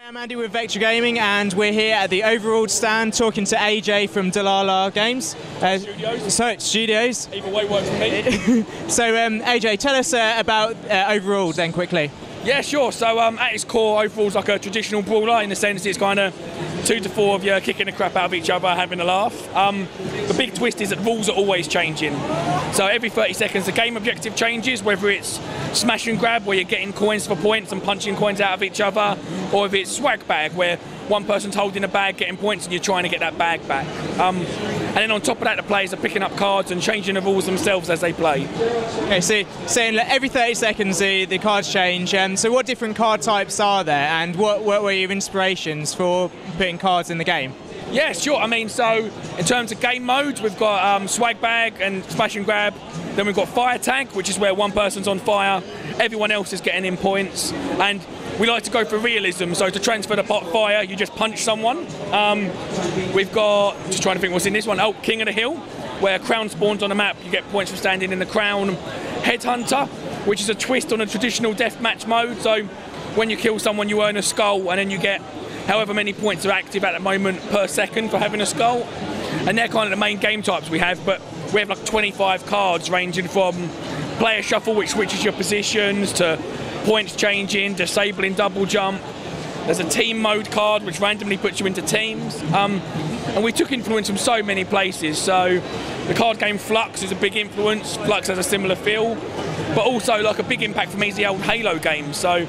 I'm Andy with Vector Gaming, and we're here at the Overruled stand talking to AJ from Brawler Games. Studios. Either way works for me. So AJ, tell us about Overruled then quickly. Yeah, sure. So at its core, Overruled is like a traditional brawler in the sense it's kind of 2 to 4 of you kicking the crap out of each other, having a laugh. The big twist is that rules are always changing. So every 30 seconds the game objective changes, whether it's smash and grab where you're getting coins for points and punching coins out of each other, or if it's swag bag where one person's holding a bag getting points and you're trying to get that bag back. And then on top of that, the players are picking up cards and changing the rules themselves as they play. Okay, so saying that every 30 seconds the cards change. So what different card types are there, and what were your inspirations for putting cards in the game? Yeah, sure. I mean, so in terms of game modes, we've got swag bag and smash and grab. Then we've got fire tag, which is where one person's on fire, everyone else is getting in points. And we like to go for realism, so to transfer the pot fire, you just punch someone. We've got, just trying to think what's in this one, oh, King of the Hill, where a crown spawns on the map, you get points for standing in the crown. Headhunter, which is a twist on a traditional deathmatch mode, so when you kill someone you earn a skull, and then you get however many points are active at the moment per second for having a skull. And they're kind of the main game types we have, but we have like 25 cards ranging from player shuffle, which switches your positions, to points changing, disabling double jump. There's a team mode card which randomly puts you into teams. And we took influence from so many places. So the card game Flux is a big influence. Flux has a similar feel. But also like a big impact for me is the old Halo games. So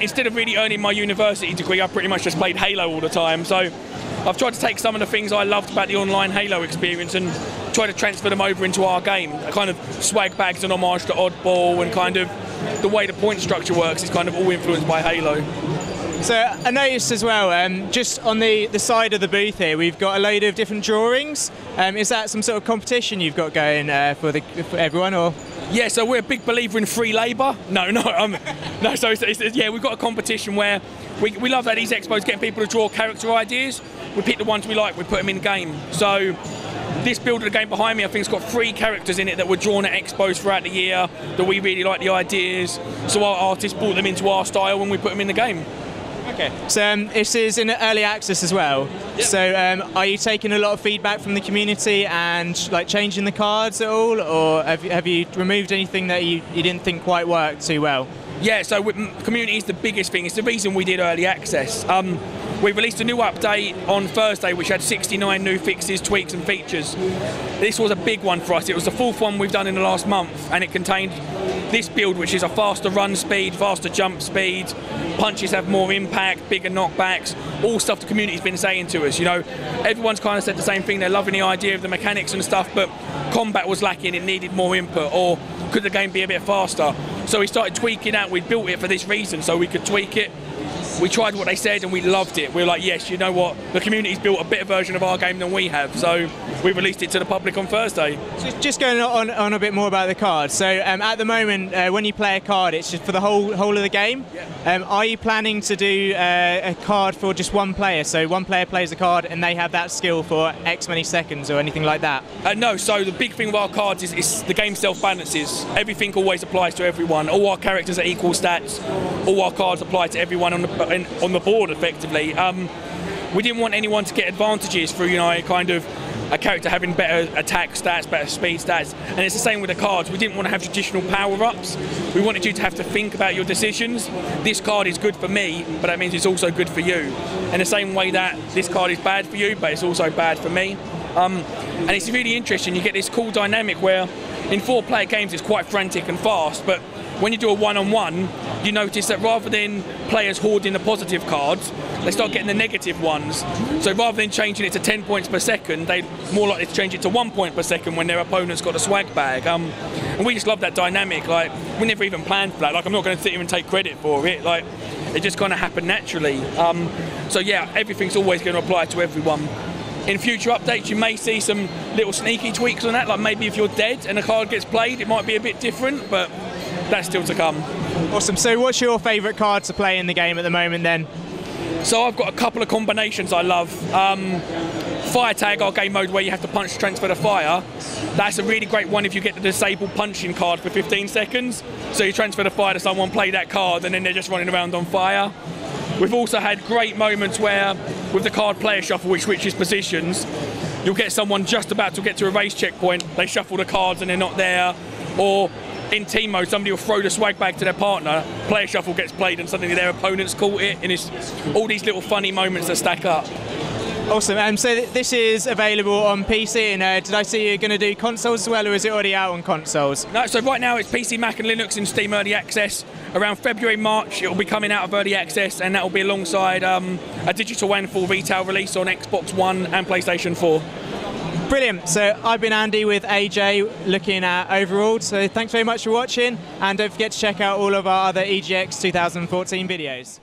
instead of really earning my university degree, I pretty much just played Halo all the time. So I've tried to take some of the things I loved about the online Halo experience and try to transfer them over into our game. A kind of swag bags and homage to Oddball, and kind of the way the point structure works is kind of all influenced by Halo. So I noticed as well, just on the side of the booth here, we've got a load of different drawings. Is that some sort of competition you've got going for everyone, or? Yeah, so we're a big believer in free labour. No. So yeah, we've got a competition where we love that these expos getting people to draw character ideas. We pick the ones we like, we put them in game. So this build of the game behind me, I think, has got 3 characters in it that were drawn at expos throughout the year that we really like the ideas. So our artists brought them into our style when we put them in the game. Okay. So this is in early access as well. Yep. So are you taking a lot of feedback from the community and like changing the cards at all, or have you removed anything that you didn't think quite worked too well? Yeah, so community is the biggest thing. It's the reason we did early access. We released a new update on Thursday which had 69 new fixes, tweaks and features. This was a big one for us. It was the 4th one we've done in the last month, and it contained this build, which is a faster run speed, faster jump speed, punches have more impact, bigger knockbacks, all stuff the community's been saying to us. You know, everyone's kind of said the same thing. They're loving the idea of the mechanics and stuff, but combat was lacking, it needed more input, or could the game be a bit faster? So we started tweaking out. We built it for this reason, so we could tweak it. We tried what they said and we loved it. We were like, yes, you know what, the community's built a better version of our game than we have, so we released it to the public on Thursday. Just going on a bit more about the card. So at the moment, when you play a card, it's just for the whole of the game. Yeah. Are you planning to do a card for just one player? So one player plays a card and they have that skill for X many seconds or anything like that? No, so the big thing with our cards is the game self-balances. Everything always applies to everyone. All our characters are equal stats. All our cards apply to everyone on the board effectively. We didn't want anyone to get advantages through, you know, kind of a character having better attack stats, better speed stats, and it's the same with the cards. We didn't want to have traditional power-ups. We wanted you to have to think about your decisions. This card is good for me, but that means it's also good for you. In the same way that this card is bad for you, but it's also bad for me. And it's really interesting. You get this cool dynamic where in 4-player games it's quite frantic and fast, but when you do a one-on-one, you notice that rather than players hoarding the positive cards, they start getting the negative ones. So rather than changing it to 10 points per second, they're more likely to change it to 1 point per second when their opponent's got a swag bag. And we just love that dynamic. Like, we never even planned for that. Like, I'm not going to sit here and take credit for it. Like, it just kind of happened naturally. So yeah, everything's always going to apply to everyone. In future updates, you may see some little sneaky tweaks on that. Like maybe if you're dead and a card gets played, it might be a bit different, but that's still to come. Awesome. So what's your favourite card to play in the game at the moment then? So I've got a couple of combinations I love. Fire tag, our game mode where you have to punch to transfer the fire. That's a really great one if you get the disabled punching card for 15 seconds. So you transfer the fire to someone, play that card, and then they're just running around on fire. We've also had great moments where, with the card player shuffle, which switches positions, you'll get someone just about to get to a race checkpoint, they shuffle the cards and they're not there, or in team mode, somebody will throw the swag bag to their partner, player shuffle gets played and suddenly their opponent's caught it, and it's all these little funny moments that stack up. Awesome. So this is available on PC, and did I see you're going to do consoles as well, or is it already out on consoles? No, so right now it's PC, Mac and Linux in Steam Early Access. Around February, March, it will be coming out of Early Access, and that will be alongside a digital and full retail release on Xbox One and PlayStation 4. Brilliant. So I've been Andy with AJ looking at Overruled. So thanks very much for watching, and don't forget to check out all of our other EGX 2014 videos.